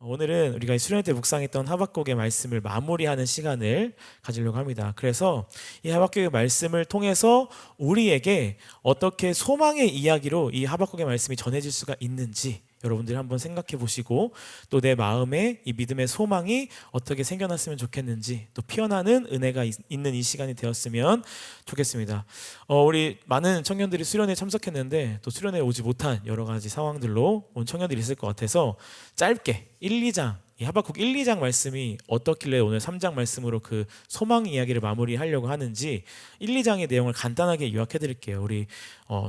오늘은 우리가 수련회 때 묵상했던 하박국의 말씀을 마무리하는 시간을 가지려고 합니다. 그래서 이 하박국의 말씀을 통해서 우리에게 어떻게 소망의 이야기로 이 하박국의 말씀이 전해질 수가 있는지 여러분들이 한번 생각해 보시고, 또 내 마음에 이 믿음의 소망이 어떻게 생겨났으면 좋겠는지, 또 피어나는 은혜가 있는 이 시간이 되었으면 좋겠습니다. 우리 많은 청년들이 수련회에 참석했는데 또 수련회에 오지 못한 여러 가지 상황들로 온 청년들이 있을 것 같아서 짧게 1, 2장 이 하박국 1, 2장 말씀이 어떻길래 오늘 3장 말씀으로 그 소망 이야기를 마무리하려고 하는지 1, 2장의 내용을 간단하게 요약해 드릴게요. 우리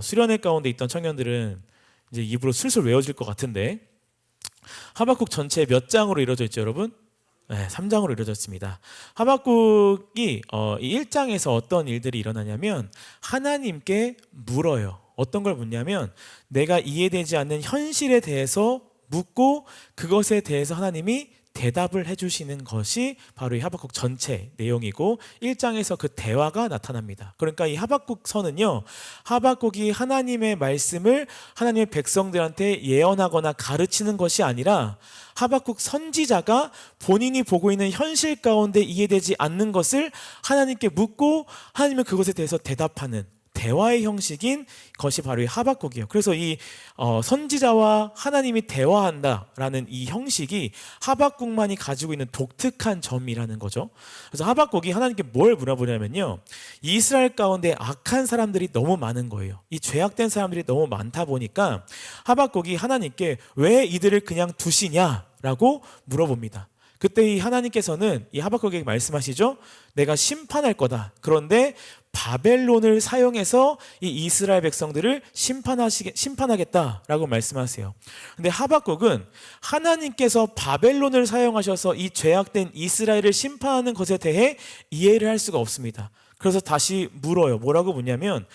수련회 가운데 있던 청년들은 이제 입으로 술술 외워질 것 같은데, 하박국 전체 몇 장으로 이루어져 있죠, 여러분? 네, 3장으로 이루어졌습니다. 하박국이 이 1장에서 어떤 일들이 일어나냐면 하나님께 물어요. 어떤 걸 묻냐면 내가 이해되지 않는 현실에 대해서 묻고 그것에 대해서 하나님이 대답을 해주시는 것이 바로 이 하박국 전체 내용이고, 1장에서 그 대화가 나타납니다. 그러니까 이 하박국서는요, 하박국이 하나님의 말씀을 하나님의 백성들한테 예언하거나 가르치는 것이 아니라 하박국 선지자가 본인이 보고 있는 현실 가운데 이해되지 않는 것을 하나님께 묻고 하나님은 그것에 대해서 대답하는 대화의 형식인 것이 바로 이 하박국이에요. 그래서 이 선지자와 하나님이 대화한다라는 이 형식이 하박국만이 가지고 있는 독특한 점이라는 거죠. 그래서 하박국이 하나님께 뭘 물어보냐면요, 이스라엘 가운데 악한 사람들이 너무 많은 거예요. 이 죄악된 사람들이 너무 많다 보니까 하박국이 하나님께 왜 이들을 그냥 두시냐라고 물어봅니다. 그때 이 하나님께서는 이 하박국에게 말씀하시죠. 내가 심판할 거다. 그런데 바벨론을 사용해서 이 이스라엘 백성들을 심판하겠다라고 말씀하세요. 근데 하박국은 하나님께서 바벨론을 사용하셔서 이 죄악된 이스라엘을 심판하는 것에 대해 이해를 할 수가 없습니다. 그래서 다시 물어요. 뭐라고 묻냐면,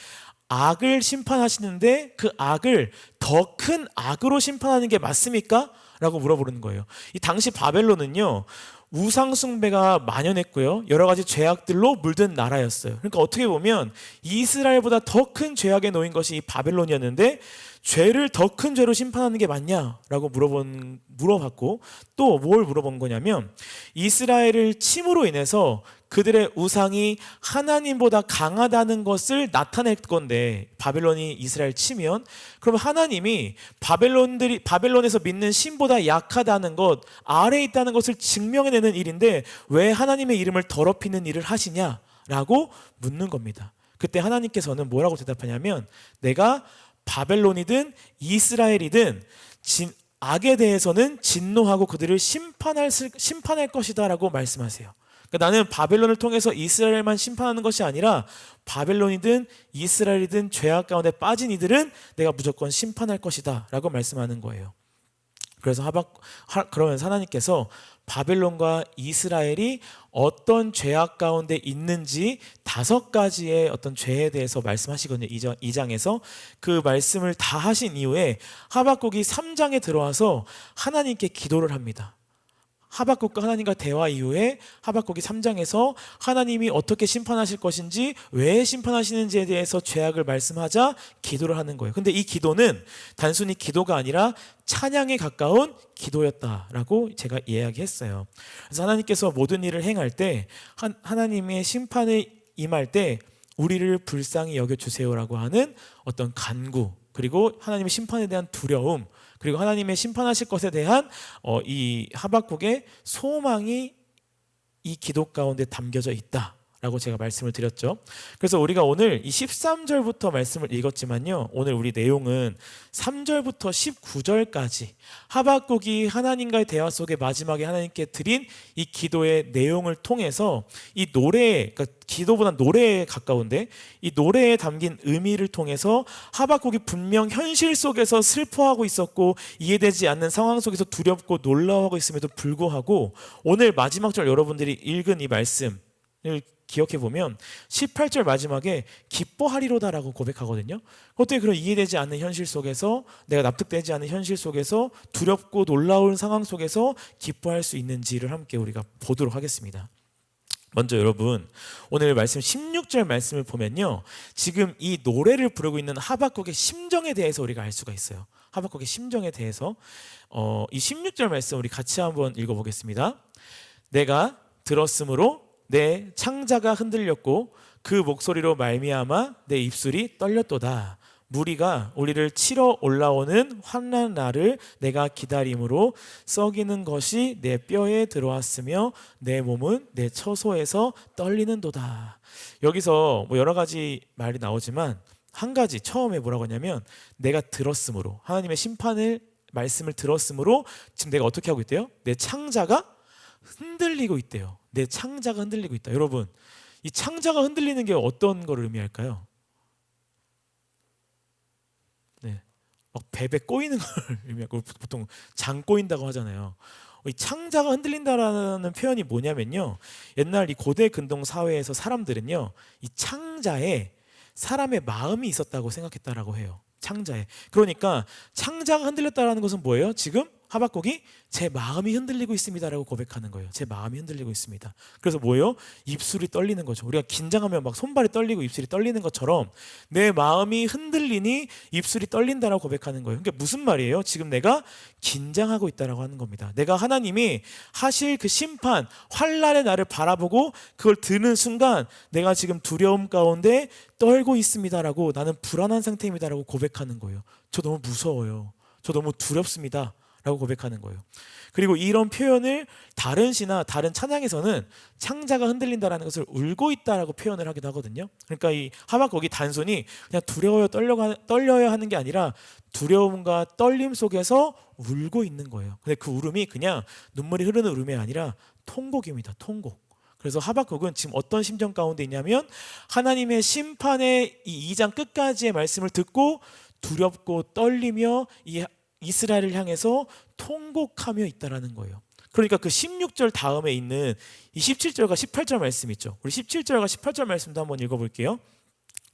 악을 심판하시는데 그 악을 더 큰 악으로 심판하는 게 맞습니까? 라고 물어보는 거예요. 이 당시 바벨론은요, 우상 숭배가 만연했고요, 여러 가지 죄악들로 물든 나라였어요. 그러니까 어떻게 보면 이스라엘보다 더 큰 죄악에 놓인 것이 이 바벨론이었는데, 죄를 더 큰 죄로 심판하는 게 맞냐라고 물어봤고, 또 뭘 물어본 거냐면, 이스라엘을 침으로 인해서 그들의 우상이 하나님보다 강하다는 것을 나타낼 건데, 바벨론이 이스라엘 치면 그럼 하나님이 바벨론에서 믿는 신보다 약하다는 것, 아래에 있다는 것을 증명해내는 일인데 왜 하나님의 이름을 더럽히는 일을 하시냐라고 묻는 겁니다. 그때 하나님께서는 뭐라고 대답하냐면, 내가 바벨론이든 이스라엘이든 악에 대해서는 진노하고 그들을 심판할 것이다 라고 말씀하세요. 그러니까 나는 바벨론을 통해서 이스라엘만 심판하는 것이 아니라 바벨론이든 이스라엘이든 죄악 가운데 빠진 이들은 내가 무조건 심판할 것이다 라고 말씀하는 거예요. 그래서 그러면서 하나님께서 바벨론과 이스라엘이 어떤 죄악 가운데 있는지 5가지의 어떤 죄에 대해서 말씀하시거든요. 2장에서 그 말씀을 다 하신 이후에 하박국이 3장에 들어와서 하나님께 기도를 합니다. 하박국과 하나님과 대화 이후에 하박국이 3장에서 하나님이 어떻게 심판하실 것인지, 왜 심판하시는지에 대해서 죄악을 말씀하자 기도를 하는 거예요. 근데 이 기도는 단순히 기도가 아니라 찬양에 가까운 기도였다라고 제가 이야기했어요. 그래서 하나님께서 모든 일을 행할 때, 하나님의 심판에 임할 때 우리를 불쌍히 여겨주세요라고 하는 어떤 간구, 그리고 하나님의 심판에 대한 두려움, 그리고 하나님의 심판하실 것에 대한 이 하박국의 소망이 이 기도 가운데 담겨져 있다라고 제가 말씀을 드렸죠. 그래서 우리가 오늘 이 13절부터 말씀을 읽었지만요, 오늘 우리 내용은 3절부터 19절까지 하박국이 하나님과의 대화 속에 마지막에 하나님께 드린 이 기도의 내용을 통해서 이 그러니까 기도보다 노래에 가까운데 이 노래에 담긴 의미를 통해서 하박국이 분명 현실 속에서 슬퍼하고 있었고 이해되지 않는 상황 속에서 두렵고 놀라워하고 있음에도 불구하고 오늘 마지막 절 여러분들이 읽은 이 말씀을 기억해 보면 18절 마지막에 기뻐하리로다라고 고백하거든요. 어떻게 그런 이해되지 않는 현실 속에서, 내가 납득되지 않는 현실 속에서, 두렵고 놀라운 상황 속에서 기뻐할 수 있는지를 함께 우리가 보도록 하겠습니다. 먼저 여러분, 오늘 말씀 16절 말씀을 보면요, 지금 이 노래를 부르고 있는 하박국의 심정에 대해서 우리가 알 수가 있어요. 하박국의 심정에 대해서 이 16절 말씀 우리 같이 한번 읽어보겠습니다. 내가 들었으므로 내 창자가 흔들렸고 그 목소리로 말미암아 내 입술이 떨렸도다. 무리가 우리를 치러 올라오는 환난 날을 내가 기다림으로 썩이는 것이 내 뼈에 들어왔으며 내 몸은 내 처소에서 떨리는도다. 여기서 뭐 여러 가지 말이 나오지만 한 가지 처음에 뭐라고 하냐면 내가 들었으므로, 하나님의 심판을 말씀을 들었으므로 지금 내가 어떻게 하고 있대요? 내 창자가 흔들리고 있대요. 내 창자가 흔들리고 있다. 여러분, 이 창자가 흔들리는 게 어떤 걸 의미할까요? 네, 막 베베 꼬이는 걸 의미하고 보통 장 꼬인다고 하잖아요. 이 창자가 흔들린다라는 표현이 뭐냐면요, 옛날 이 고대 근동 사회에서 사람들은요 이 창자에 사람의 마음이 있었다고 생각했다라고 해요. 창자에. 그러니까 창자가 흔들렸다라는 것은 뭐예요? 지금 하박국이 제 마음이 흔들리고 있습니다라고 고백하는 거예요. 제 마음이 흔들리고 있습니다. 그래서 뭐예요? 입술이 떨리는 거죠. 우리가 긴장하면 막 손발이 떨리고 입술이 떨리는 것처럼 내 마음이 흔들리니 입술이 떨린다라고 고백하는 거예요. 그러니까 무슨 말이에요? 지금 내가 긴장하고 있다라고 하는 겁니다. 내가 하나님이 하실 그 심판, 환난의 날을 바라보고 그걸 듣는 순간 내가 지금 두려움 가운데 떨고 있습니다라고, 나는 불안한 상태입니다라고 고백하는 거예요. 저 너무 무서워요. 저 너무 두렵습니다. 라고 고백하는 거예요. 그리고 이런 표현을 다른 시나 다른 찬양에서는 창자가 흔들린다라는 것을 울고 있다라고 표현을 하기도 하거든요. 그러니까 이 하박국이 단순히 그냥 두려워요, 떨려야 하는 게 아니라 두려움과 떨림 속에서 울고 있는 거예요. 근데 그 울음이 그냥 눈물이 흐르는 울음이 아니라 통곡입니다. 통곡. 그래서 하박국은 지금 어떤 심정 가운데 있냐면 하나님의 심판의 이 2장 끝까지의 말씀을 듣고 두렵고 떨리며 이 이스라엘을 향해서 통곡하며 있다라는 거예요. 그러니까 그 16절 다음에 있는 이 17절과 18절 말씀 있죠. 우리 17절과 18절 말씀도 한번 읽어볼게요.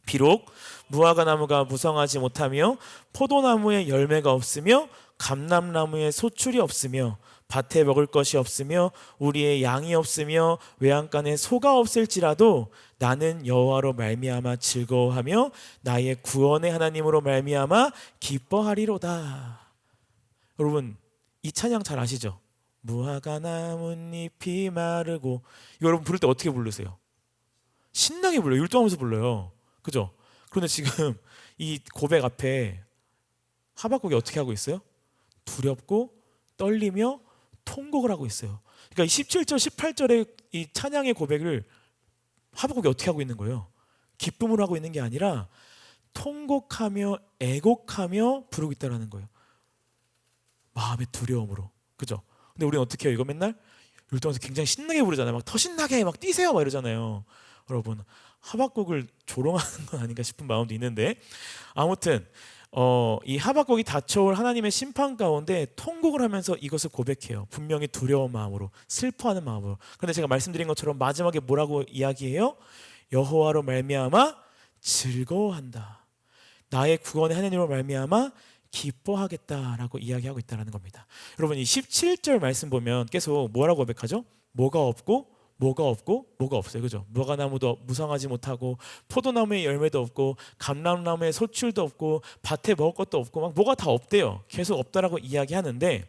비록 무화과 나무가 무성하지 못하며 포도나무에 열매가 없으며 감람나무에 소출이 없으며 밭에 먹을 것이 없으며 우리의 양이 없으며 외양간에 소가 없을지라도 나는 여호와로 말미암아 즐거워하며 나의 구원의 하나님으로 말미암아 기뻐하리로다. 여러분, 이 찬양 잘 아시죠? 무화과 나뭇잎이 마르고, 이거 여러분 부를 때 어떻게 부르세요? 신나게 불러요. 율동하면서 불러요. 그죠? 그런데 지금 이 고백 앞에 하박국이 어떻게 하고 있어요? 두렵고 떨리며 통곡을 하고 있어요. 그러니까 이 17절 18절의 이 찬양의 고백을 하박국이 어떻게 하고 있는 거예요? 기쁨을 하고 있는 게 아니라 통곡하며 애곡하며 부르고 있다는 거예요. 마음의 두려움으로. 그죠? 근데 우리는 어떻게 해요? 이거 맨날 율동에서 굉장히 신나게 부르잖아요. 막 더 신나게 막 뛰세요 막 이러잖아요. 여러분, 하박국을 조롱하는 건 아닌가 싶은 마음도 있는데, 아무튼 이 하박국이 닥쳐올 하나님의 심판 가운데 통곡을 하면서 이것을 고백해요. 분명히 두려운 마음으로, 슬퍼하는 마음으로. 그런데 제가 말씀드린 것처럼 마지막에 뭐라고 이야기해요? 여호와로 말미암아 즐거워한다. 나의 구원의 하나님으로 말미암아 기뻐하겠다라고 이야기하고 있다는 겁니다. 여러분, 이 17절 말씀 보면 계속 뭐라고 고백하죠? 뭐가 없고 뭐가 없고 뭐가 없어요. 그죠? 무화과나무도 무성하지 못하고 포도나무에 열매도 없고 감람나무에 소출도 없고 밭에 먹을 것도 없고 막 뭐가 다 없대요. 계속 없다라고 이야기하는데,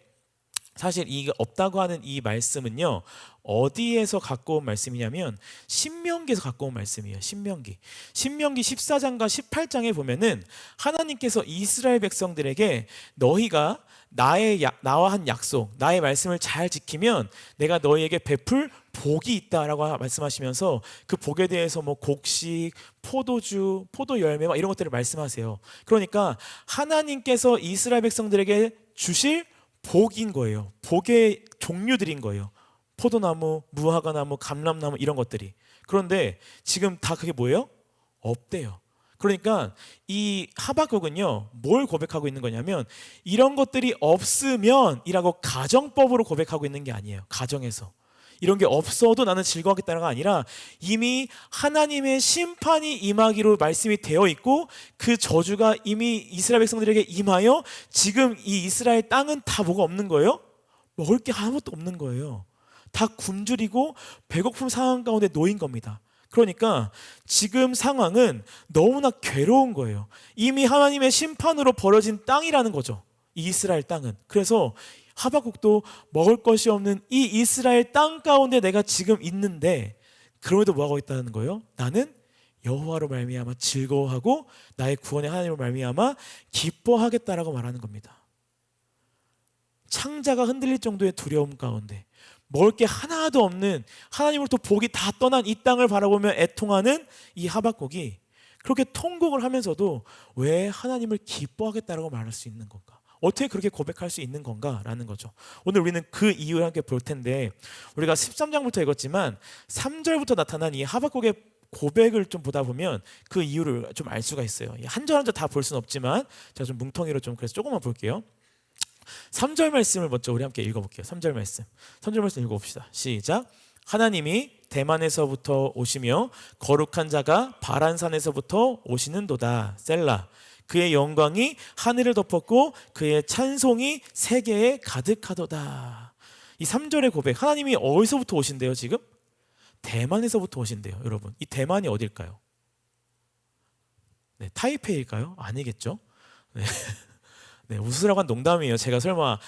사실 이게 없다고 하는 이 말씀은요, 어디에서 갖고 온 말씀이냐면 신명기에서 갖고 온 말씀이에요. 신명기 14장과 18장에 보면은 하나님께서 이스라엘 백성들에게 너희가 나와 한 약속, 나의 말씀을 잘 지키면 내가 너희에게 베풀 복이 있다라고 말씀하시면서 그 복에 대해서 뭐 곡식, 포도주, 포도 열매 막 이런 것들을 말씀하세요. 그러니까 하나님께서 이스라엘 백성들에게 주실 복인 거예요. 복의 종류들인 거예요. 포도나무, 무화과나무, 감람나무 이런 것들이. 그런데 지금 다 그게 뭐예요? 없대요. 그러니까 이 하박국은요, 뭘 고백하고 있는 거냐면 이런 것들이 없으면이라고 가정법으로 고백하고 있는 게 아니에요. 가정에서 이런 게 없어도 나는 즐거워하겠다는 게 아니라 이미 하나님의 심판이 임하기로 말씀이 되어 있고 그 저주가 이미 이스라엘 백성들에게 임하여 지금 이 이스라엘 땅은 다 뭐가 없는 거예요? 먹을 게 아무것도 없는 거예요. 다 굶주리고 배고픔 상황 가운데 놓인 겁니다. 그러니까 지금 상황은 너무나 괴로운 거예요. 이미 하나님의 심판으로 벌어진 땅이라는 거죠. 이 이스라엘 땅은. 그래서 하박국도 먹을 것이 없는 이 이스라엘 땅 가운데 내가 지금 있는데 그럼에도 뭐하고 있다는 거예요? 나는 여호와로 말미암아 즐거워하고 나의 구원의 하나님으로 말미암아 기뻐하겠다라고 말하는 겁니다. 창자가 흔들릴 정도의 두려움 가운데 먹을 게 하나도 없는, 하나님으로부터 복이 다 떠난 이 땅을 바라보며 애통하는 이 하박국이 그렇게 통곡을 하면서도 왜 하나님을 기뻐하겠다라고 말할 수 있는 건가? 어떻게 그렇게 고백할 수 있는 건가라는 거죠. 오늘 우리는 그 이유를 함께 볼 텐데, 우리가 13장부터 읽었지만 3절부터 나타난 이 하박국의 고백을 좀 보다 보면 그 이유를 좀 알 수가 있어요. 한 절 한 절 다 볼 수는 없지만 제가 좀 뭉텅이로 좀 그래서 조금만 볼게요. 3절 말씀을 먼저 우리 함께 읽어볼게요. 3절 말씀 읽어봅시다. 시작. 하나님이 대만에서부터 오시며 거룩한 자가 바란산에서부터 오시는도다. 셀라. 그의 영광이 하늘을 덮었고 그의 찬송이 세계에 가득하도다. 이 3절의 고백, 하나님이 어디서부터 오신대요 지금? 대만에서부터 오신대요. 여러분, 이 대만이 어딜까요? 네, 타이페이일까요? 아니겠죠? 네. 네, 웃으라고 한 농담이에요. 제가 설마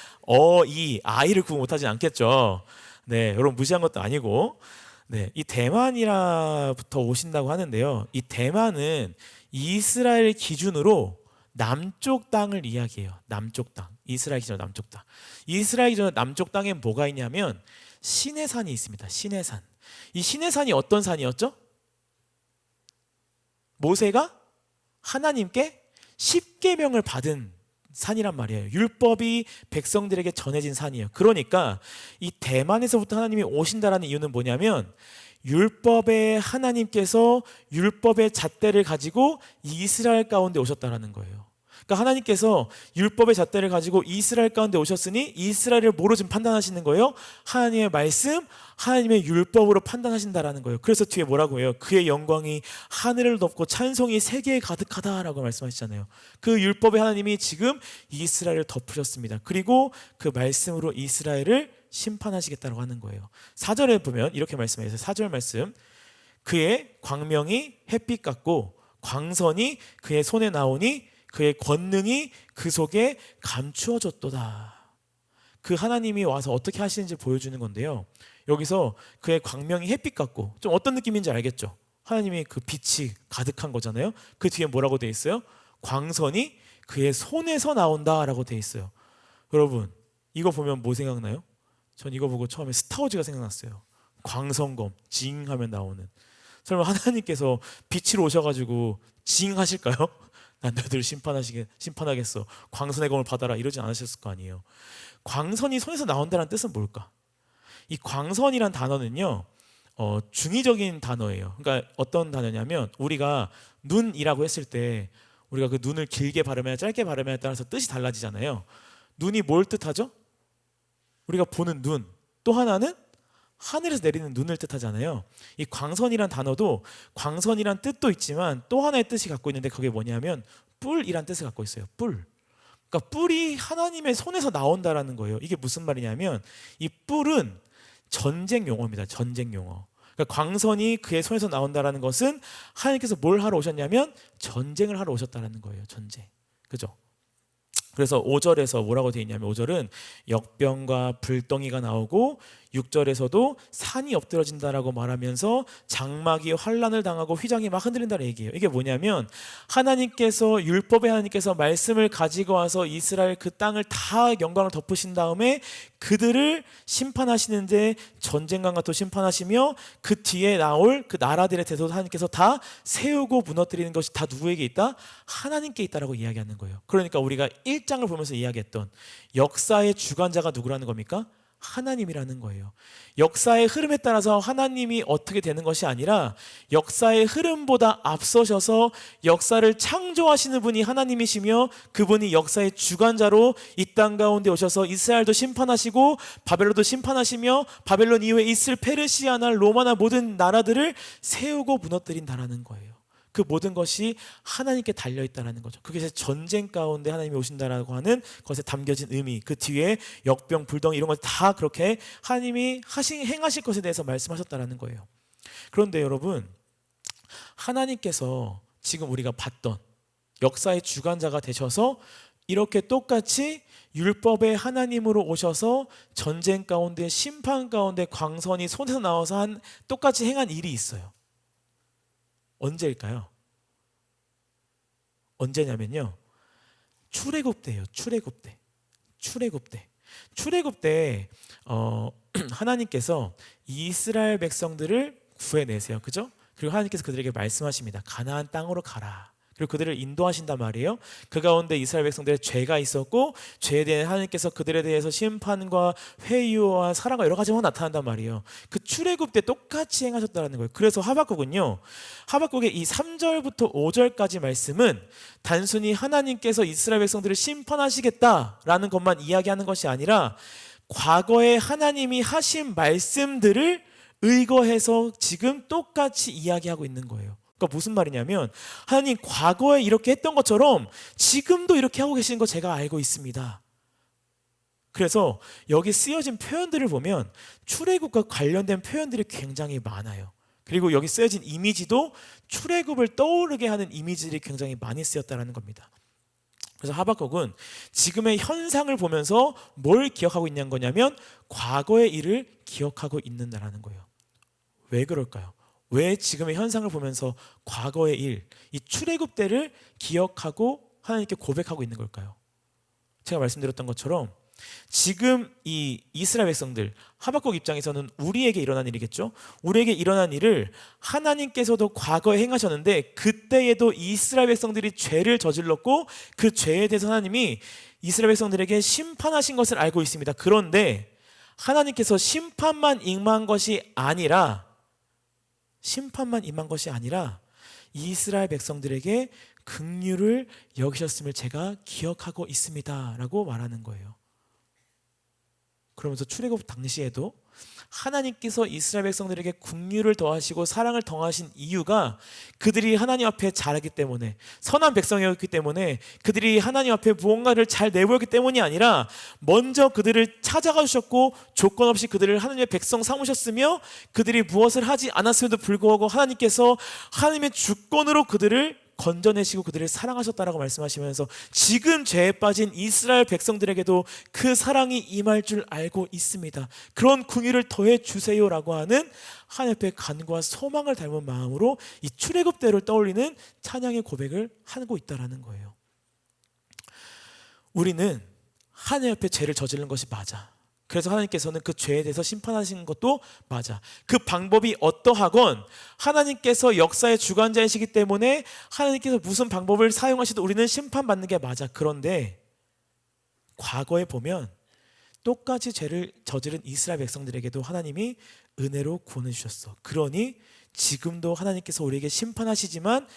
아이를 구분 못하진 않겠죠. 네, 여러분 무시한 것도 아니고, 네, 이 대만이라부터 오신다고 하는데요. 이 대만은 이스라엘 기준으로 남쪽 땅을 이야기해요. 남쪽 땅, 이스라엘 기준으로 남쪽 땅. 이스라엘 기준으로 남쪽 땅에 뭐가 있냐면 시내산이 있습니다. 시내산. 이 시내산이 어떤 산이었죠? 모세가 하나님께 십계명을 받은 산이란 말이에요. 율법이 백성들에게 전해진 산이에요. 그러니까 이 대만에서부터 하나님이 오신다라는 이유는 뭐냐면 율법의 하나님께서 율법의 잣대를 가지고 이스라엘 가운데 오셨다라는 거예요. 그러니까 하나님께서 율법의 잣대를 가지고 이스라엘 가운데 오셨으니 이스라엘을 뭐로 지금 판단하시는 거예요? 하나님의 말씀, 하나님의 율법으로 판단하신다라는 거예요. 그래서 뒤에 뭐라고 해요? 그의 영광이 하늘을 덮고 찬송이 세계에 가득하다라고 말씀하시잖아요. 그 율법의 하나님이 지금 이스라엘을 덮으셨습니다. 그리고 그 말씀으로 이스라엘을 심판하시겠다고 하는 거예요. 4절에 보면 이렇게 말씀해요. 4절 말씀. 그의 광명이 햇빛 같고 광선이 그의 손에 나오니 그의 권능이 그 속에 감추어졌도다. 그 하나님이 와서 어떻게 하시는지 보여주는 건데요. 여기서 그의 광명이 햇빛 같고, 좀 어떤 느낌인지 알겠죠? 하나님이 그 빛이 가득한 거잖아요. 그 뒤에 뭐라고 돼 있어요? 광선이 그의 손에서 나온다라고 돼 있어요. 여러분, 이거 보면 뭐 생각나요? 전 이거 보고 처음에 스타워즈가 생각났어요. 광선검, 징 하면 나오는. 설마 하나님께서 빛으로 오셔가지고 징 하실까요? 난 너희들을 심판하겠어. 광선의 검을 받아라. 이러지 않으셨을 거 아니에요. 광선이 손에서 나온다는 뜻은 뭘까? 이 광선이란 단어는요, 중의적인 단어예요. 그러니까 어떤 단어냐면 우리가 눈이라고 했을 때 우리가 그 눈을 길게 바르면 짧게 바르면에 따라서 뜻이 달라지잖아요. 눈이 뭘 뜻하죠? 우리가 보는 눈. 또 하나는 하늘에서 내리는 눈을 뜻하잖아요. 이 광선이란 단어도 광선이란 뜻도 있지만 또 하나의 뜻이 갖고 있는데 그게 뭐냐면 뿔이란 뜻을 갖고 있어요. 뿔. 그러니까 뿔이 하나님의 손에서 나온다라는 거예요. 이게 무슨 말이냐면 이 뿔은 전쟁 용어입니다. 전쟁 용어. 그러니까 광선이 그의 손에서 나온다라는 것은 하나님께서 뭘 하러 오셨냐면 전쟁을 하러 오셨다라는 거예요. 전쟁. 그죠? 그래서 5절에서 뭐라고 되어 있냐면 5절은 역병과 불덩이가 나오고 6절에서도 산이 엎드러진다라고 말하면서 장막이 환란을 당하고 휘장이 막 흔들린다는 얘기예요. 이게 뭐냐면 하나님께서 율법의 하나님께서 말씀을 가지고 와서 이스라엘 그 땅을 다 영광을 덮으신 다음에 그들을 심판하시는데 전쟁과 같이 심판하시며 그 뒤에 나올 그 나라들의 대도 하나님께서 다 세우고 무너뜨리는 것이 다 누구에게 있다? 하나님께 있다라고 이야기하는 거예요. 그러니까 우리가 1장을 보면서 이야기했던 역사의 주관자가 누구라는 겁니까? 하나님이라는 거예요. 역사의 흐름에 따라서 하나님이 어떻게 되는 것이 아니라 역사의 흐름보다 앞서셔서 역사를 창조하시는 분이 하나님이시며 그분이 역사의 주관자로 이 땅 가운데 오셔서 이스라엘도 심판하시고 바벨론도 심판하시며 바벨론 이후에 있을 페르시아나 로마나 모든 나라들을 세우고 무너뜨린다라는 거예요. 그 모든 것이 하나님께 달려있다는 거죠. 그게 전쟁 가운데 하나님이 오신다라고 하는 것에 담겨진 의미, 그 뒤에 역병, 불덩이 이런 것 다 그렇게 하나님이 행하실 것에 대해서 말씀하셨다라는 거예요. 그런데 여러분, 하나님께서 지금 우리가 봤던 역사의 주관자가 되셔서 이렇게 똑같이 율법의 하나님으로 오셔서 전쟁 가운데 심판 가운데 광선이 손에서 나와서 똑같이 행한 일이 있어요. 언제일까요? 언제냐면요, 출애굽 때예요. 출애굽 때 하나님께서 이스라엘 백성들을 구해내세요. 그죠? 그리고 하나님께서 그들에게 말씀하십니다. 가나안 땅으로 가라. 그리고 그들을 인도하신단 말이에요. 그 가운데 이스라엘 백성들의 죄가 있었고, 죄에 대해 하나님께서 그들에 대해서 심판과 회유와 사랑과 여러 가지가 나타난단 말이에요. 그 출애굽 때 똑같이 행하셨다는 거예요. 그래서 하박국은요, 하박국의 이 3절부터 5절까지 말씀은 단순히 하나님께서 이스라엘 백성들을 심판하시겠다라는 것만 이야기하는 것이 아니라 과거에 하나님이 하신 말씀들을 의거해서 지금 똑같이 이야기하고 있는 거예요. 그러니까 무슨 말이냐면, 하나님 과거에 이렇게 했던 것처럼 지금도 이렇게 하고 계시는 거 제가 알고 있습니다. 그래서 여기 쓰여진 표현들을 보면 출애굽과 관련된 표현들이 굉장히 많아요. 그리고 여기 쓰여진 이미지도 출애굽을 떠오르게 하는 이미지들이 굉장히 많이 쓰였다는 겁니다. 그래서 하박국은 지금의 현상을 보면서 뭘 기억하고 있냐는 거냐면 과거의 일을 기억하고 있는다라는 거예요. 왜 그럴까요? 왜 지금의 현상을 보면서 과거의 일, 이 출애굽 때를 기억하고 하나님께 고백하고 있는 걸까요? 제가 말씀드렸던 것처럼 지금 이 이스라엘 백성들, 하박국 입장에서는 우리에게 일어난 일이겠죠. 우리에게 일어난 일을 하나님께서도 과거에 행하셨는데 그때에도 이스라엘 백성들이 죄를 저질렀고 그 죄에 대해서 하나님이 이스라엘 백성들에게 심판하신 것을 알고 있습니다. 그런데 하나님께서 심판만 임한 것이 아니라 이스라엘 백성들에게 긍휼을 여기셨음을 제가 기억하고 있습니다 라고 말하는 거예요. 그러면서 출애굽 당시에도 하나님께서 이스라엘 백성들에게 긍휼을 더하시고 사랑을 더하신 이유가 그들이 하나님 앞에 잘하기 때문에, 선한 백성이었기 때문에, 그들이 하나님 앞에 무언가를 잘 내보였기 때문이 아니라 먼저 그들을 찾아가 주셨고 조건 없이 그들을 하나님의 백성 삼으셨으며 그들이 무엇을 하지 않았음에도 불구하고 하나님께서 하나님의 주권으로 그들을 건져내시고 그들을 사랑하셨다라고 말씀하시면서 지금 죄에 빠진 이스라엘 백성들에게도 그 사랑이 임할 줄 알고 있습니다. 그런 긍휼을 더해 주세요라고 하는 하나님 앞에 간구와 소망을 닮은 마음으로 이 출애굽 때를 떠올리는 찬양의 고백을 하고 있다라는 거예요. 우리는 하나님 앞에 죄를 저지른 것이 맞아. 그래서 하나님께서는 그 죄에 대해서 심판하시는 것도 맞아. 그 방법이 어떠하건 하나님께서 역사의 주관자이시기 때문에 하나님께서 무슨 방법을 사용하시도 우리는 심판받는 게 맞아. 그런데 과거에 보면 똑같이 죄를 저지른 이스라엘 백성들에게도 하나님이 은혜로 구원해 주셨어. 그러니 지금도 하나님께서 우리에게 심판하시지만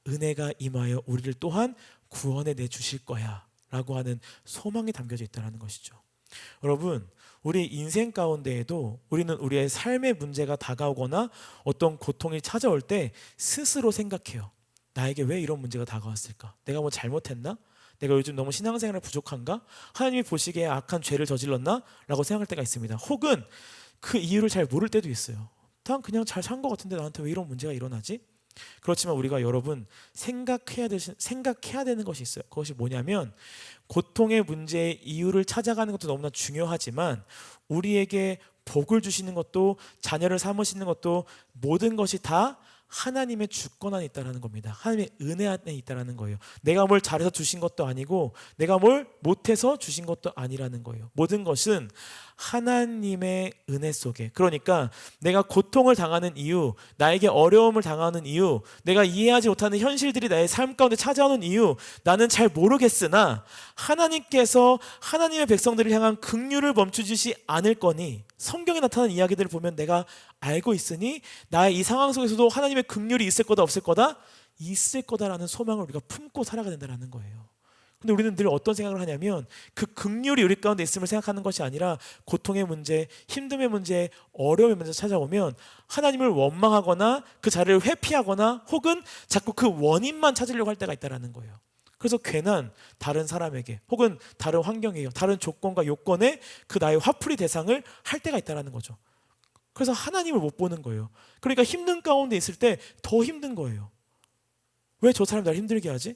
은혜가 임하여 우리를 또한 구원해 내주실 거야 라고 하는 소망이 담겨져 있다는 것이죠. 여러분, 우리 인생 가운데에도 우리는 우리의 삶의 문제가 다가오거나 어떤 고통이 찾아올 때 스스로 생각해요. 나에게 왜 이런 문제가 다가왔을까? 내가 뭐 잘못했나? 내가 요즘 너무 신앙생활에 부족한가? 하나님이 보시기에 악한 죄를 저질렀나? 라고 생각할 때가 있습니다. 혹은 그 이유를 잘 모를 때도 있어요. 난 그냥 잘 산 것 같은데 나한테 왜 이런 문제가 일어나지? 그렇지만 우리가 여러분 생각해야 되는 것이 있어요. 그것이 뭐냐면 고통의 문제의 이유를 찾아가는 것도 너무나 중요하지만 우리에게 복을 주시는 것도 자녀를 삼으시는 것도 모든 것이 다 하나님의 주권 안에 있다는 겁니다. 하나님의 은혜 안에 있다는 거예요. 내가 뭘 잘해서 주신 것도 아니고 내가 뭘 못해서 주신 것도 아니라는 거예요. 모든 것은 하나님의 은혜 속에, 그러니까 내가 고통을 당하는 이유, 나에게 어려움을 당하는 이유, 내가 이해하지 못하는 현실들이 나의 삶 가운데 찾아오는 이유, 나는 잘 모르겠으나 하나님께서 하나님의 백성들을 향한 긍휼을 멈추지 않을 거니 성경에 나타난 이야기들을 보면 내가 알고 있으니 나의 이 상황 속에서도 하나님의 긍휼이 있을 거다 없을 거다? 있을 거다라는 소망을 우리가 품고 살아가야 된다는 거예요. 근데 우리는 늘 어떤 생각을 하냐면 그 긍휼이 우리 가운데 있음을 생각하는 것이 아니라 고통의 문제, 힘듦의 문제, 어려움의 문제 찾아오면 하나님을 원망하거나 그 자리를 회피하거나 혹은 자꾸 그 원인만 찾으려고 할 때가 있다는 거예요. 그래서 괜한 다른 사람에게 혹은 다른 환경에 다른 조건과 요건에 그 나의 화풀이 대상을 할 때가 있다는 거죠. 그래서 하나님을 못 보는 거예요. 그러니까 힘든 가운데 있을 때 더 힘든 거예요. 왜 저 사람 나를 힘들게 하지?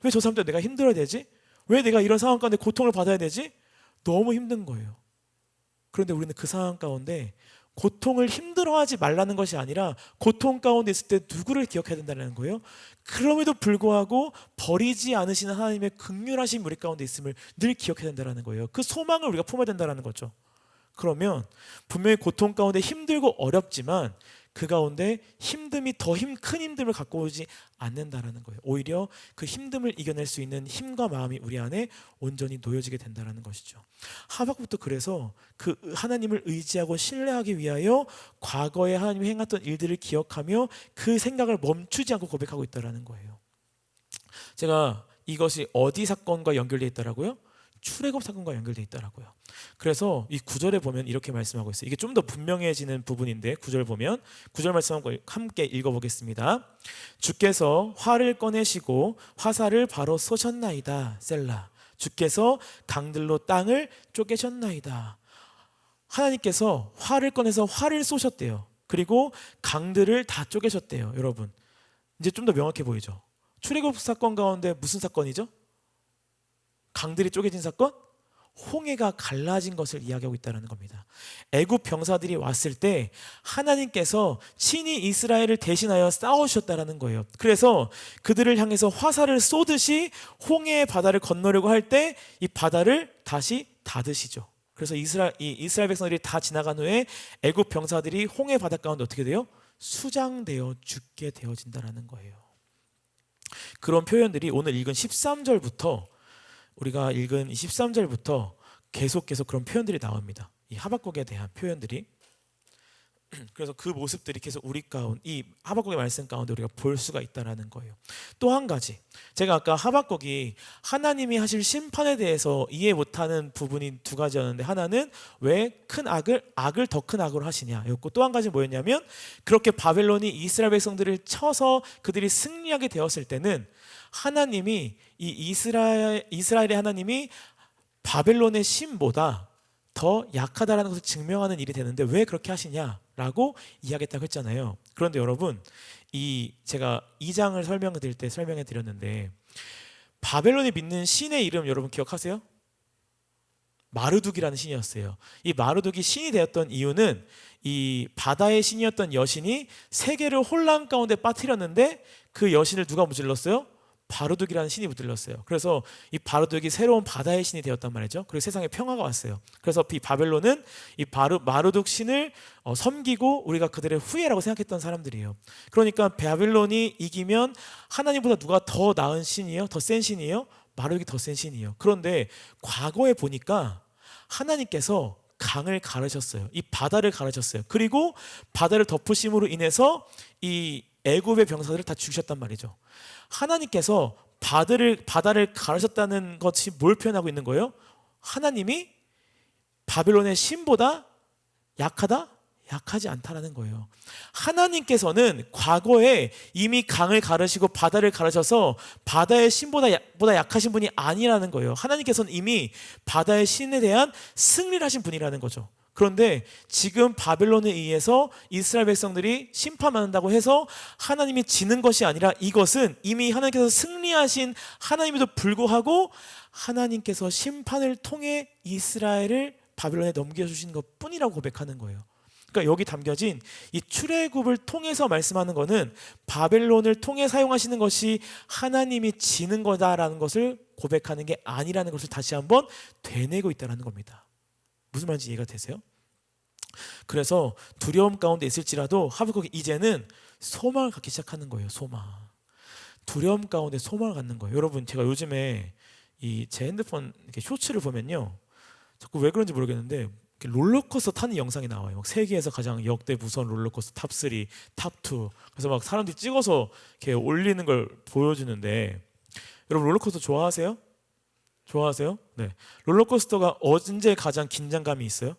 왜 저 사람 때문에 내가 힘들어야 되지? 왜 내가 이런 상황 가운데 고통을 받아야 되지? 너무 힘든 거예요. 그런데 우리는 그 상황 가운데 고통을 힘들어하지 말라는 것이 아니라 고통 가운데 있을 때 누구를 기억해야 된다는 거예요. 그럼에도 불구하고 버리지 않으시는 하나님의 긍휼하신 우리 가운데 있음을 늘 기억해야 된다는 거예요. 그 소망을 우리가 품어야 된다는 거죠. 그러면 분명히 고통 가운데 힘들고 어렵지만 그 가운데 힘듦이 더 큰 힘듦을 갖고 오지 않는다라는 거예요. 오히려 그 힘듦을 이겨낼 수 있는 힘과 마음이 우리 안에 온전히 놓여지게 된다라는 것이죠. 하박국도 그래서 그 하나님을 의지하고 신뢰하기 위하여 과거에 하나님이 행했던 일들을 기억하며 그 생각을 멈추지 않고 고백하고 있다라는 거예요. 제가 이것이 어디 사건과 연결되어 있더라고요? 출애굽 사건과 연결되어 있더라고요. 그래서 이 9절에 보면 이렇게 말씀하고 있어요. 이게 좀 더 분명해지는 부분인데 9절 보면 9절 말씀 함께 읽어보겠습니다. 주께서 활을 꺼내시고 화살을 바로 쏘셨나이다. 셀라. 주께서 강들로 땅을 쪼개셨나이다. 하나님께서 활을 꺼내서 활을 쏘셨대요. 그리고 강들을 다 쪼개셨대요. 여러분, 이제 좀 더 명확해 보이죠? 출애굽 사건 가운데 무슨 사건이죠? 강들이 쪼개진 사건? 홍해가 갈라진 것을 이야기하고 있다는 겁니다. 애굽 병사들이 왔을 때 하나님께서 친히 이스라엘을 대신하여 싸우셨다는 거예요. 그래서 그들을 향해서 화살을 쏘듯이 홍해의 바다를 건너려고 할 때 이 바다를 다시 닫으시죠. 그래서 이스라엘 백성들이 다 지나간 후에 애굽 병사들이 홍해 바다 가운데 어떻게 돼요? 수장되어 죽게 되어진다는 거예요. 그런 표현들이 오늘 읽은 13절부터 우리가 읽은 13절부터 계속 그런 표현들이 나옵니다. 이 하박국에 대한 표현들이. 그래서 그 모습들이 계속 우리 가운데 이 하박국의 말씀 가운데 우리가 볼 수가 있다라는 거예요. 또 한 가지, 제가 아까 하박국이 하나님이 하실 심판에 대해서 이해 못하는 부분이 두 가지였는데, 하나는 왜 큰 악을 더 큰 악으로 하시냐였고, 또 한 가지 뭐였냐면 그렇게 바벨론이 이스라엘 백성들을 쳐서 그들이 승리하게 되었을 때는 하나님이 이 이스라엘의 하나님이 바벨론의 신보다 더 약하다라는 것을 증명하는 일이 되는데 왜 그렇게 하시냐라고 이야기했다고 했잖아요. 그런데 여러분, 제가 2장을 설명해 드렸는데 바벨론이 믿는 신의 이름 여러분 기억하세요? 마르둑이라는 신이었어요. 이 마르둑이 신이 되었던 이유는 이 바다의 신이었던 여신이 세계를 혼란 가운데 빠뜨렸는데 그 여신을 누가 무찔렀어요? 바르둑이라는 신이 무찔렀어요. 그래서 이 바르둑이 새로운 바다의 신이 되었단 말이죠. 그리고 세상에 평화가 왔어요. 그래서 이 바벨론은 이 마르둑 신을 섬기고 우리가 그들의 후예라고 생각했던 사람들이에요. 그러니까 바벨론이 이기면 하나님보다 누가 더 나은 신이에요? 더 센 신이에요? 마르둑이 더 센 신이에요. 그런데 과거에 보니까 하나님께서 강을 가르셨어요. 이 바다를 가르셨어요. 그리고 바다를 덮으심으로 인해서 이 애굽의 병사들을 다 죽이셨단 말이죠. 하나님께서 바다를 가르셨다는 것이 뭘 표현하고 있는 거예요? 하나님이 바벨론의 신보다 약하다? 약하지 않다라는 거예요. 하나님께서는 과거에 이미 강을 가르시고 바다를 가르셔서 바다의 신보다 약하신 분이 아니라는 거예요. 하나님께서는 이미 바다의 신에 대한 승리를 하신 분이라는 거죠. 그런데 지금 바벨론에 의해서 이스라엘 백성들이 심판받는다고 해서 하나님이 지는 것이 아니라 이것은 이미 하나님께서 승리하신 하나님에도 불구하고 하나님께서 심판을 통해 이스라엘을 바벨론에 넘겨주신 것 뿐이라고 고백하는 거예요. 그러니까 여기 담겨진 이 출애굽을 통해서 말씀하는 것은 바벨론을 통해 사용하시는 것이 하나님이 지는 거다라는 것을 고백하는 게 아니라는 것을 다시 한번 되뇌고 있다는 겁니다. 무슨 말인지 이해가 되세요? 그래서 두려움 가운데 있을지라도 하박국이 이제는 소망을 갖기 시작하는 거예요. 소망. 두려움 가운데 소망을 갖는 거예요. 여러분, 제가 요즘에 제 핸드폰 이렇게 쇼츠를 보면요, 자꾸 왜 그런지 모르겠는데 롤러코스터 타는 영상이 나와요. 막 세계에서 가장 역대 무서운 롤러코스터 탑3, 탑2. 그래서 막 사람들이 찍어서 이렇게 올리는 걸 보여주는데, 여러분 롤러코스터 좋아하세요? 좋아하세요? 네. 롤러코스터가 언제 가장 긴장감이 있어요?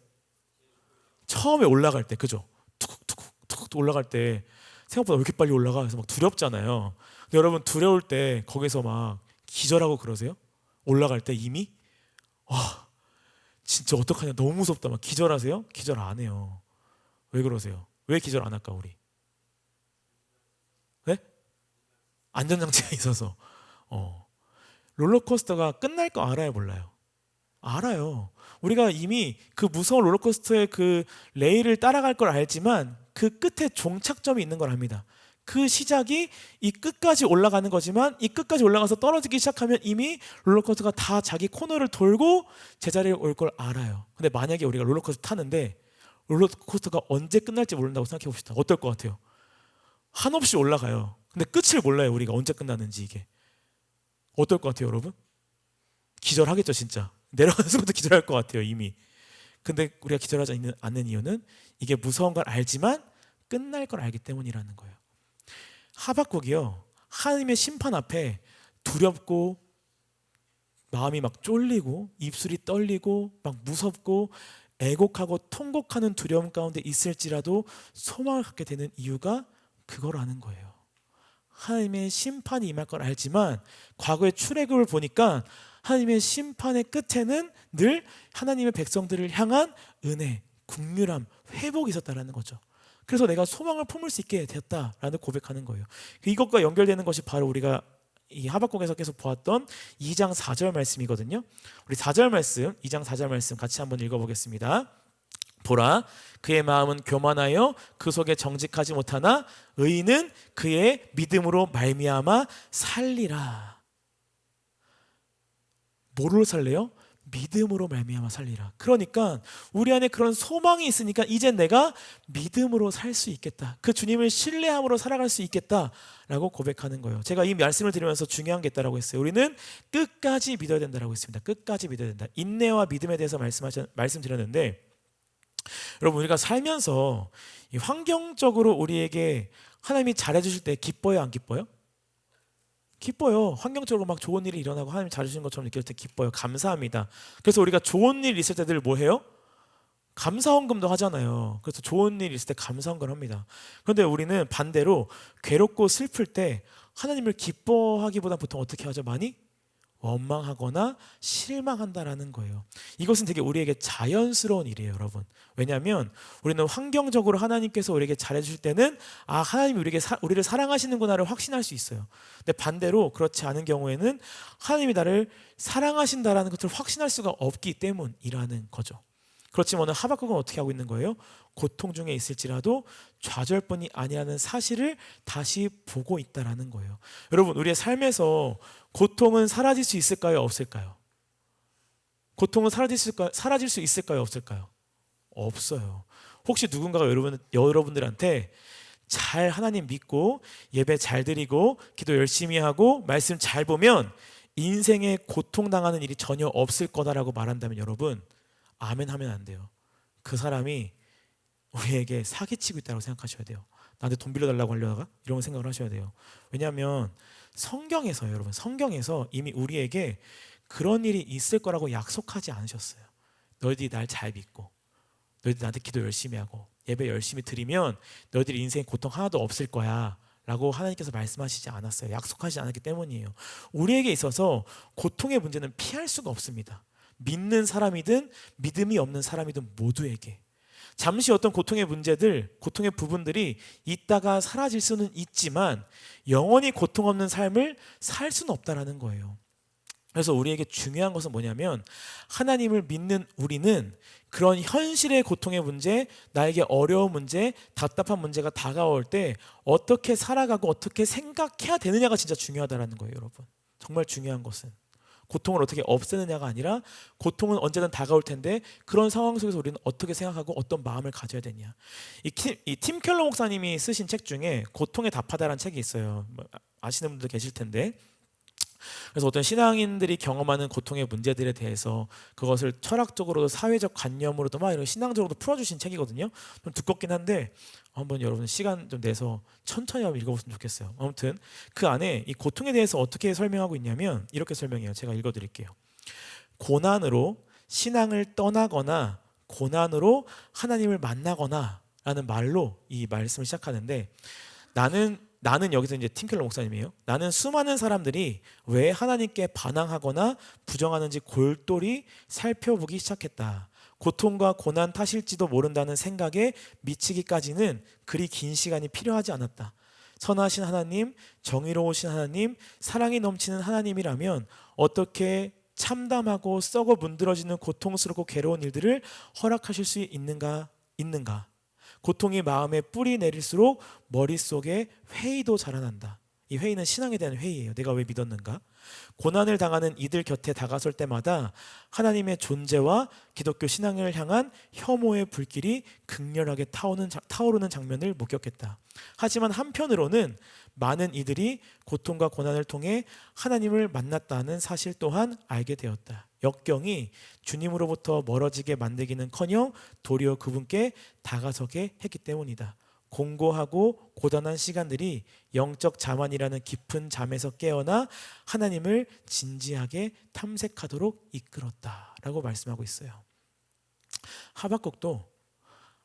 처음에 올라갈 때, 그죠? 툭툭툭 올라갈 때 생각보다 왜 이렇게 빨리 올라가? 그래서 막 두렵잖아요. 근데 여러분 두려울 때 거기서 막 기절하고 그러세요? 올라갈 때 이미? 와, 진짜 어떡하냐, 너무 무섭다. 막 기절하세요? 기절 안 해요. 왜 그러세요? 왜 기절 안 할까 우리? 네? 안전장치가 있어서. 롤러코스터가 끝날 거 알아요, 몰라요? 알아요. 우리가 이미 그 무서운 롤러코스터의 그 레일을 따라갈 걸 알지만 그 끝에 종착점이 있는 걸 압니다. 그 시작이 이 끝까지 올라가는 거지만 이 끝까지 올라가서 떨어지기 시작하면 이미 롤러코스터가 다 자기 코너를 돌고 제자리에 올 걸 알아요. 근데 만약에 우리가 롤러코스터 타는데 롤러코스터가 언제 끝날지 모른다고 생각해 봅시다. 어떨 것 같아요? 한없이 올라가요. 근데 끝을 몰라요. 우리가 언제 끝나는지. 이게 어떨 것 같아요, 여러분? 기절하겠죠, 진짜. 내려가는 순간도 기절할 것 같아요, 이미. 근데 우리가 기절하지 않는 이유는 이게 무서운 걸 알지만 끝날 걸 알기 때문이라는 거예요. 하박국이요, 하나님의 심판 앞에 두렵고 마음이 막 쫄리고 입술이 떨리고 막 무섭고 애곡하고 통곡하는 두려움 가운데 있을지라도 소망을 갖게 되는 이유가 그거라는 거예요. 하나님의 심판이 임할 걸 알지만 과거의 출애굽을 보니까 하나님의 심판의 끝에는 늘 하나님의 백성들을 향한 은혜, 긍휼함, 회복이 있었다라는 거죠. 그래서 내가 소망을 품을 수 있게 되었다라는 고백하는 거예요. 이것과 연결되는 것이 바로 우리가 이 하박국에서 계속 보았던 2장 4절 말씀이거든요. 우리 4절 말씀, 2장 4절 말씀 같이 한번 읽어보겠습니다. 보라, 그의 마음은 교만하여 그 속에 정직하지 못하나 의인은 그의 믿음으로 말미암아 살리라. 뭐로 살래요? 믿음으로 말미암아 살리라. 그러니까 우리 안에 그런 소망이 있으니까 이제 내가 믿음으로 살 수 있겠다. 그 주님을 신뢰함으로 살아갈 수 있겠다라고 고백하는 거예요. 제가 이 말씀을 드리면서 중요한 게 있다라고 했어요. 우리는 끝까지 믿어야 된다라고 했습니다. 끝까지 믿어야 된다. 인내와 믿음에 대해서 말씀드렸는데, 여러분, 우리가 살면서 이 환경적으로 우리에게 하나님이 잘해주실 때 기뻐요, 안 기뻐요? 기뻐요. 환경적으로 막 좋은 일이 일어나고 하나님이 잘해주신 것처럼 느낄 때 기뻐요. 감사합니다. 그래서 우리가 좋은 일 있을 때들 뭐 해요? 감사헌금도 하잖아요. 그래서 좋은 일 있을 때 감사헌금을 합니다. 그런데 우리는 반대로 괴롭고 슬플 때 하나님을 기뻐하기보다 보통 어떻게 하죠? 많이 원망하거나 실망한다라는 거예요. 이것은 되게 우리에게 자연스러운 일이에요, 여러분. 왜냐하면 우리는 환경적으로 하나님께서 우리에게 잘해주실 때는 하나님이 우리를 사랑하시는구나를 확신할 수 있어요. 근데 반대로 그렇지 않은 경우에는 하나님이 나를 사랑하신다라는 것을 확신할 수가 없기 때문이라는 거죠. 그렇지만 오늘 하박국은 어떻게 하고 있는 거예요? 고통 중에 있을지라도 좌절뿐이 아니라는 사실을 다시 보고 있다라는 거예요. 여러분, 우리의 삶에서 고통은 사라질 수 있을까요? 없을까요? 고통은 사라질 수 있을까요? 없을까요? 없어요. 혹시 누군가가 여러분들한테 잘 하나님 믿고 예배 잘 드리고 기도 열심히 하고 말씀 잘 보면 인생에 고통당하는 일이 전혀 없을 거다라고 말한다면 여러분, 아멘 하면 안 돼요. 그 사람이 우리에게 사기치고 있다고 생각하셔야 돼요. 나한테 돈 빌려달라고 하려다가 이런 생각을 하셔야 돼요. 왜냐하면 성경에서, 여러분, 성경에서 이미 우리에게 그런 일이 있을 거라고 약속하지 않으셨어요. 너희들이 날 잘 믿고 너희들이 나한테 기도 열심히 하고 예배 열심히 드리면 너희들이 인생에 고통 하나도 없을 거야 라고 하나님께서 말씀하시지 않았어요. 약속하지 않았기 때문이에요. 우리에게 있어서 고통의 문제는 피할 수가 없습니다. 믿는 사람이든 믿음이 없는 사람이든 모두에게 잠시 어떤 고통의 문제들, 고통의 부분들이 있다가 사라질 수는 있지만 영원히 고통 없는 삶을 살 수는 없다라는 거예요. 그래서 우리에게 중요한 것은 뭐냐면 하나님을 믿는 우리는 그런 현실의 고통의 문제, 나에게 어려운 문제, 답답한 문제가 다가올 때 어떻게 살아가고 어떻게 생각해야 되느냐가 진짜 중요하다라는 거예요, 여러분. 정말 중요한 것은 고통을 어떻게 없애느냐가 아니라 고통은 언제든 다가올 텐데 그런 상황 속에서 우리는 어떻게 생각하고 어떤 마음을 가져야 되냐. 이 팀 켈러 목사님이 쓰신 책 중에 고통에 답하다라는 책이 있어요. 아시는 분들 계실 텐데, 그래서 어떤 신앙인들이 경험하는 고통의 문제들에 대해서 그것을 철학적으로도 사회적 관념으로도 막 이런 신앙적으로도 풀어주신 책이거든요. 좀 두껍긴 한데 한번 여러분 시간 좀 내서 천천히 한번 읽어보시면 좋겠어요. 아무튼 그 안에 이 고통에 대해서 어떻게 설명하고 있냐면 이렇게 설명해요. 제가 읽어드릴게요. 고난으로 신앙을 떠나거나 고난으로 하나님을 만나거나 라는 말로 이 말씀을 시작하는데, 나는 여기서 이제 팀켈러 목사님이에요. 나는 수많은 사람들이 왜 하나님께 반항하거나 부정하는지 골똘히 살펴보기 시작했다. 고통과 고난 탓일지도 모른다는 생각에 미치기까지는 그리 긴 시간이 필요하지 않았다. 선하신 하나님, 정의로우신 하나님, 사랑이 넘치는 하나님이라면 어떻게 참담하고 썩어 문드러지는 고통스럽고 괴로운 일들을 허락하실 수 있는가? 고통이 마음에 뿌리 내릴수록 머릿속에 회의도 자라난다. 이 회의는 신앙에 대한 회의예요. 내가 왜 믿었는가? 고난을 당하는 이들 곁에 다가설 때마다 하나님의 존재와 기독교 신앙을 향한 혐오의 불길이 극렬하게 타오르는 장면을 목격했다. 하지만 한편으로는 많은 이들이 고통과 고난을 통해 하나님을 만났다는 사실 또한 알게 되었다. 역경이 주님으로부터 멀어지게 만들기는커녕 도리어 그분께 다가서게 했기 때문이다. 공고하고 고단한 시간들이 영적 자만이라는 깊은 잠에서 깨어나 하나님을 진지하게 탐색하도록 이끌었다라고 말씀하고 있어요.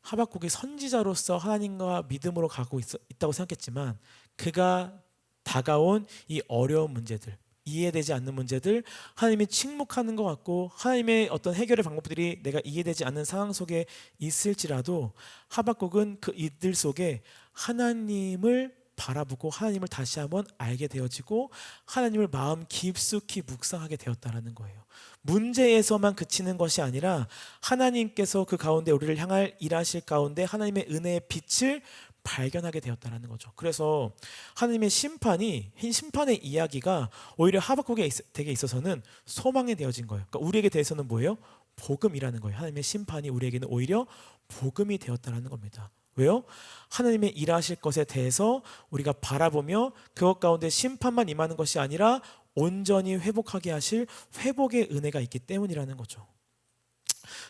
하박국이 선지자로서 하나님과 믿음으로 가고 있다고 생각했지만 그가 다가온 이 어려운 문제들, 이해되지 않는 문제들, 하나님이 침묵하는 것 같고 하나님의 어떤 해결의 방법들이 내가 이해되지 않는 상황 속에 있을지라도 하박국은 그 이들 속에 하나님을 바라보고 하나님을 다시 한번 알게 되어지고 하나님을 마음 깊숙이 묵상하게 되었다는 거예요. 문제에서만 그치는 것이 아니라 하나님께서 그 가운데 우리를 향할 일하실 가운데 하나님의 은혜의 빛을 발견하게 되었다는 거죠. 그래서 하나님의 심판의 이야기가 오히려 하박국에게 있어서는 소망이 되어진 거예요. 그러니까 우리에게 대해서는 뭐예요? 복음이라는 거예요. 하나님의 심판이 우리에게는 오히려 복음이 되었다는 겁니다. 왜요? 하나님의 일하실 것에 대해서 우리가 바라보며 그것 가운데 심판만 임하는 것이 아니라 온전히 회복하게 하실 회복의 은혜가 있기 때문이라는 거죠.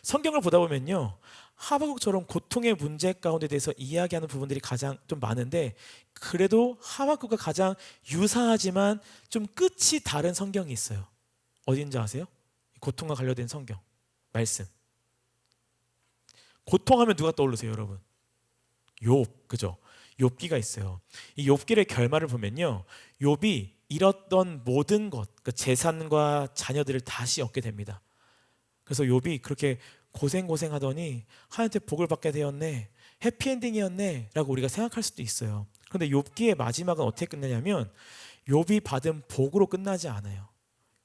성경을 보다 보면요, 하박국처럼 고통의 문제 가운데 대해서 이야기하는 부분들이 가장 좀 많은데 그래도 하박국과 가장 유사하지만 좀 끝이 다른 성경이 있어요. 어딘지 아세요? 고통과 관련된 성경 말씀. 고통하면 누가 떠오르세요, 여러분? 욥, 그죠? 욥기가 있어요. 이 욥기의 결말을 보면요, 욥이 잃었던 모든 것, 그 재산과 자녀들을 다시 얻게 됩니다. 그래서 욥이 그렇게 고생하더니 하나님한테 복을 받게 되었네, 해피엔딩이었네 라고 우리가 생각할 수도 있어요. 그런데 욥기의 마지막은 어떻게 끝나냐면 욥이 받은 복으로 끝나지 않아요.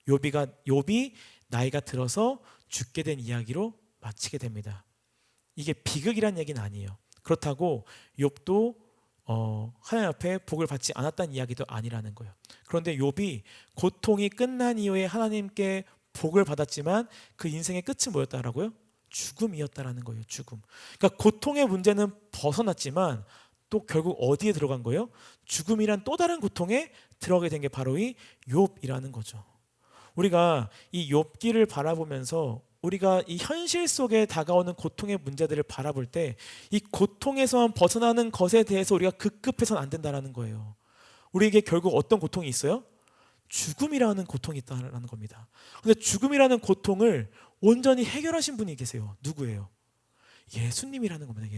욥이 나이가 들어서 죽게 된 이야기로 마치게 됩니다. 이게 비극이란 얘기는 아니에요. 그렇다고 욥도 하나님 앞에 복을 받지 않았다는 이야기도 아니라는 거예요. 그런데 욥이 고통이 끝난 이후에 하나님께 복을 받았지만 그 인생의 끝은 뭐였다라고요? 죽음이었다라는 거예요. 죽음. 그러니까 고통의 문제는 벗어났지만 또 결국 어디에 들어간 거예요? 죽음이란 또 다른 고통에 들어가게 된 게 바로 이 욥이라는 거죠. 우리가 이 욥기를 바라보면서 우리가 이 현실 속에 다가오는 고통의 문제들을 바라볼 때 이 고통에서만 벗어나는 것에 대해서 우리가 급급해서는 안 된다는 거예요. 우리에게 결국 어떤 고통이 있어요? 죽음이라는 고통이 있다는 겁니다. 그런데 죽음이라는 고통을 온전히 해결하신 분이 계세요. 누구예요? 예수님이라는 겁니다.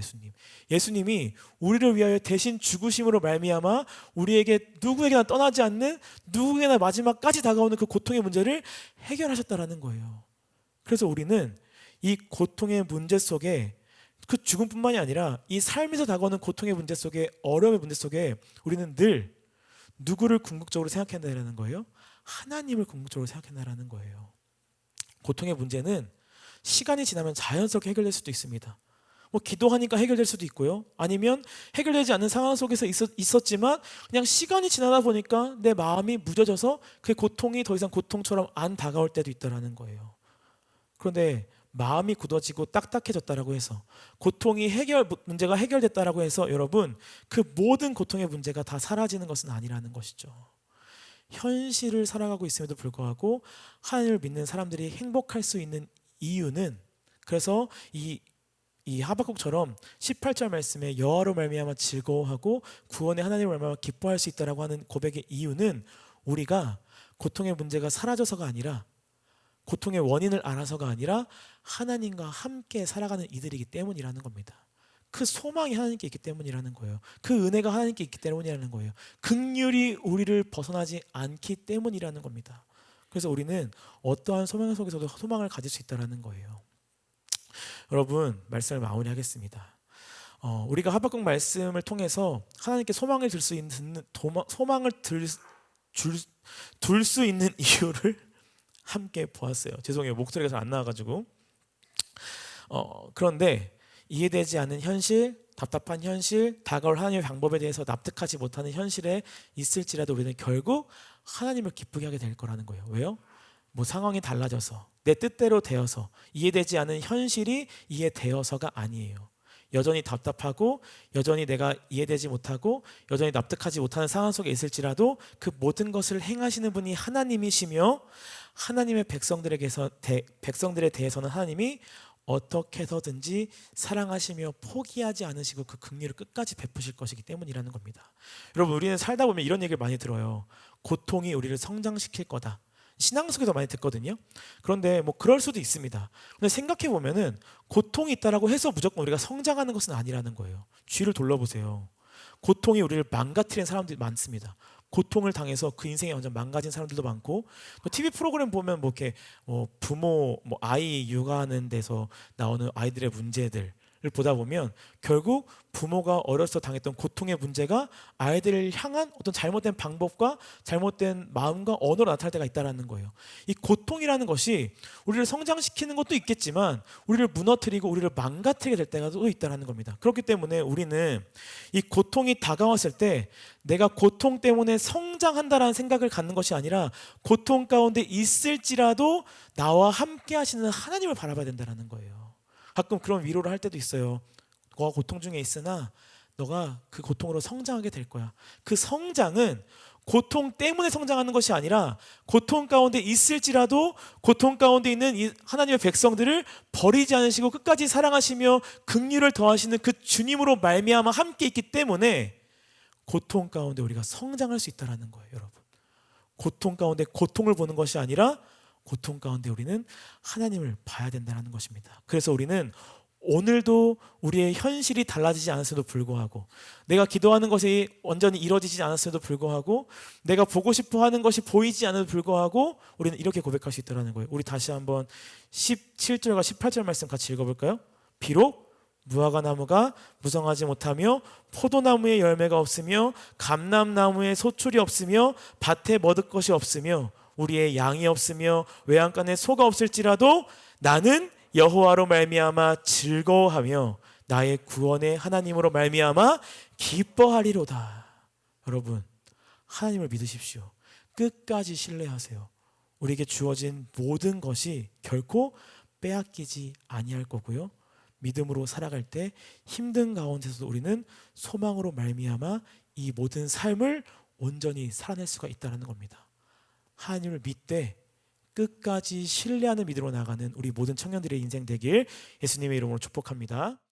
예수님이 우리를 위하여 대신 죽으심으로 말미암아 우리에게 누구에게나 떠나지 않는, 누구에게나 마지막까지 다가오는 그 고통의 문제를 해결하셨다라는 거예요. 그래서 우리는 이 고통의 문제 속에, 그 죽음뿐만이 아니라 이 삶에서 다가오는 고통의 문제 속에, 어려움의 문제 속에 우리는 늘 누구를 궁극적으로 생각해야 한다는 거예요? 하나님을 궁극적으로 생각해야 한다는 거예요. 고통의 문제는 시간이 지나면 자연스럽게 해결될 수도 있습니다. 기도하니까 해결될 수도 있고요. 아니면 해결되지 않는 상황 속에서 있었지만 그냥 시간이 지나다 보니까 내 마음이 무뎌져서 그 고통이 더 이상 고통처럼 안 다가올 때도 있다는 거예요. 그런데 마음이 굳어지고 딱딱해졌다라고 해서 문제가 해결됐다라고 해서 여러분 그 모든 고통의 문제가 다 사라지는 것은 아니라는 것이죠. 현실을 살아가고 있음에도 불구하고 하나님을 믿는 사람들이 행복할 수 있는 이유는, 그래서 이 하박국처럼 18절 말씀에 여호와로 말미암아 즐거워하고 구원의 하나님을 말미암아 기뻐할 수 있다라고 하는 고백의 이유는 우리가 고통의 문제가 사라져서가 아니라, 고통의 원인을 알아서가 아니라 하나님과 함께 살아가는 이들이기 때문이라는 겁니다. 그 소망이 하나님께 있기 때문이라는 거예요. 그 은혜가 하나님께 있기 때문이라는 거예요. 긍휼이 우리를 벗어나지 않기 때문이라는 겁니다. 그래서 우리는 어떠한 소망 속에서도 소망을 가질 수 있다는 거예요. 여러분, 말씀을 마무리하겠습니다. 우리가 하박국 말씀을 통해서 하나님께 소망을 둘 수 있는 이유를 함께 보았어요. 죄송해요. 목소리가 잘 안 나와가지고. 그런데 이해되지 않는 현실, 답답한 현실, 다가올 하나님의 방법에 대해서 납득하지 못하는 현실에 있을지라도 우리는 결국 하나님을 기쁘게 하게 될 거라는 거예요. 왜요? 뭐 상황이 달라져서 내 뜻대로 되어서 이해되지 않은 현실이 이해되어서가 아니에요. 여전히 답답하고 여전히 내가 이해되지 못하고 여전히 납득하지 못하는 상황 속에 있을지라도 그 모든 것을 행하시는 분이 하나님이시며 하나님의 백성들에 대해서는 하나님이 어떻게 해서든지 사랑하시며 포기하지 않으시고 그 긍휼을 끝까지 베푸실 것이기 때문이라는 겁니다. 여러분, 우리는 살다 보면 이런 얘기를 많이 들어요. 고통이 우리를 성장시킬 거다. 신앙 속에서 많이 듣거든요. 그런데 뭐 그럴 수도 있습니다. 근데 생각해 보면은 고통이 있다라고 해서 무조건 우리가 성장하는 것은 아니라는 거예요. 주위를 둘러보세요. 고통이 우리를 망가뜨리는 사람들이 많습니다. 고통을 당해서 그 인생이 완전 망가진 사람들도 많고, 또 TV 프로그램 보면 뭐 이렇게 부모, 아이 육아하는 데서 나오는 아이들의 문제들을 보다 보면 결국 부모가 어렸을 때 당했던 고통의 문제가 아이들을 향한 어떤 잘못된 방법과 잘못된 마음과 언어로 나타날 때가 있다는 거예요. 이 고통이라는 것이 우리를 성장시키는 것도 있겠지만 우리를 무너뜨리고 우리를 망가뜨리게 될 때가 또 있다는 겁니다. 그렇기 때문에 우리는 이 고통이 다가왔을 때 내가 고통 때문에 성장한다라는 생각을 갖는 것이 아니라 고통 가운데 있을지라도 나와 함께 하시는 하나님을 바라봐야 된다는 거예요. 가끔 그런 위로를 할 때도 있어요. 너가 고통 중에 있으나 너가 그 고통으로 성장하게 될 거야. 그 성장은 고통 때문에 성장하는 것이 아니라 고통 가운데 있을지라도 고통 가운데 있는 이 하나님의 백성들을 버리지 않으시고 끝까지 사랑하시며 긍휼을 더하시는 그 주님으로 말미암아 함께 있기 때문에 고통 가운데 우리가 성장할 수 있다는 거예요, 여러분. 고통 가운데 고통을 보는 것이 아니라 고통 가운데 우리는 하나님을 봐야 된다는 것입니다. 그래서 우리는 오늘도 우리의 현실이 달라지지 않았음에도 불구하고, 내가 기도하는 것이 완전히 이루어지지 않았음에도 불구하고, 내가 보고 싶어 하는 것이 보이지 않음에도 불구하고 우리는 이렇게 고백할 수 있다는 거예요. 우리 다시 한번 17절과 18절 말씀 같이 읽어볼까요? 비록 무화과 나무가 무성하지 못하며 포도나무에 열매가 없으며 감람나무에 소출이 없으며 밭에 먹을 것이 없으며 우리의 양이 없으며 외양간에 소가 없을지라도 나는 여호와로 말미암아 즐거워하며 나의 구원의 하나님으로 말미암아 기뻐하리로다. 여러분, 하나님을 믿으십시오. 끝까지 신뢰하세요. 우리에게 주어진 모든 것이 결코 빼앗기지 아니할 거고요. 믿음으로 살아갈 때 힘든 가운데서도 우리는 소망으로 말미암아 이 모든 삶을 온전히 살아낼 수가 있다는 겁니다. 하나님을 믿되 끝까지 신뢰하는 믿음으로 나가는 우리 모든 청년들의 인생 되길 예수님의 이름으로 축복합니다.